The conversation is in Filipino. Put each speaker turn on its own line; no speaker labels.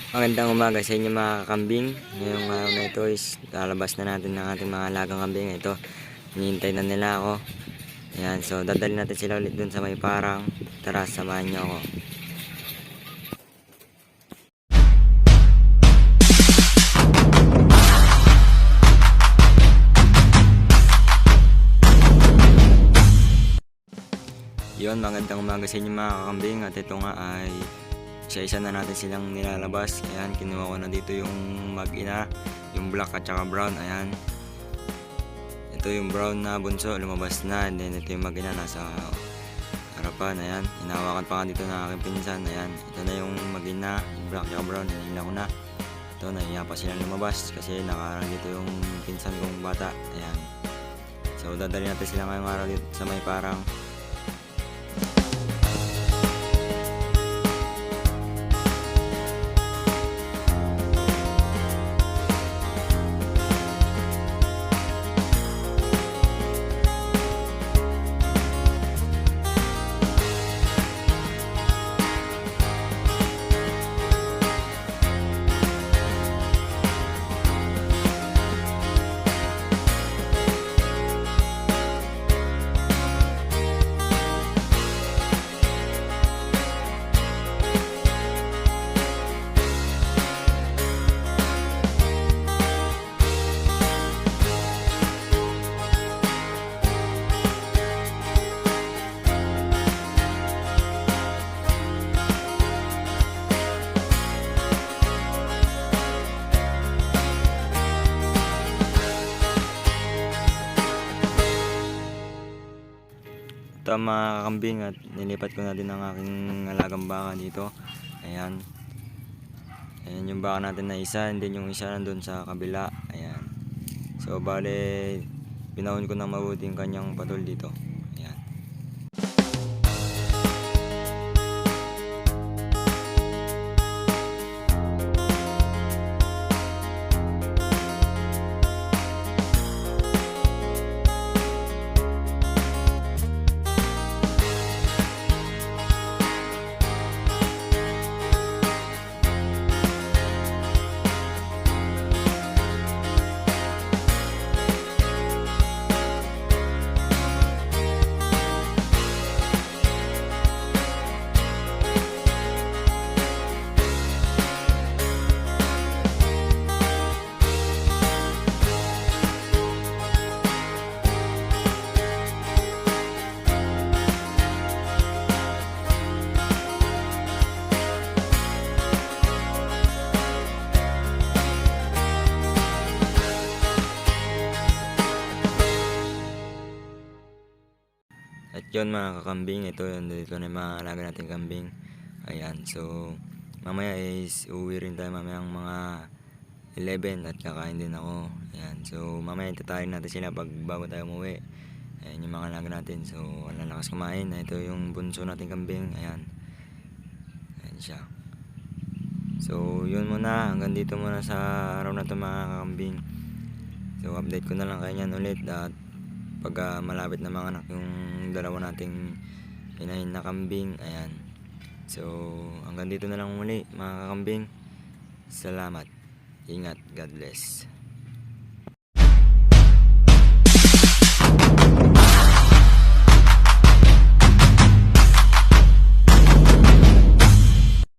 Magandang umaga sa inyo mga kakambing. Ngayong araw na ito is lalabas na natin ng ating mga alagang kambing. Ito, hinihintay na nila ako. Ayan, so dadali natin sila ulit dun sa may parang. Tara, samahan niyo ako. Yun, magandang umaga sa inyo mga kakambing. At ito nga ay isa-isa na natin silang nilalabas. Ayan, kinuha ko na dito yung mag-ina, yung black at saka brown. Ayan, ito yung brown na bunso, lumabas na. And then ito yung mag-ina, nasa harapan. Ayan, hinawakan pa nga dito ng aking pinsan. Ayan, ito na yung mag-ina, yung black at brown. Hinila ko na. Ito, nahiya pa silang lumabas kasi nakaharang dito yung pinsan kong bata. Ayan, so dadali natin sila ngayong araw dito sa may parang. Ito ang mga kakambing at nilipat ko na din ang aking alagang baka dito. Ayan, ayan yung baka natin na isa, and then yung isa nandun sa kabila. Ayan, so bale pinahon ko na mabuti yung kanyang patol dito. Ayan. At yun mga kakambing, ito yun, dito na yung mga alaga natin kambing. Ayan, so mamaya is uuwi rin tayo mamayang mga 11 at kakain din ako. Ayan, so mamaya tatayin natin sila pag bago tayo umuwi. Ayan yung mga alaga natin, so lalakas kumain. Ito yung bunso natin kambing. Ayan, ayan siya. So yun muna, hanggang dito muna sa araw na ito mga kakambing. So update ko na lang kayo yan ulit at pag malapit na mga anak yung dalawa nating inahin na kambing. Ayan, so hanggang dito na lang muli mga kakambing. Salamat, ingat, God bless.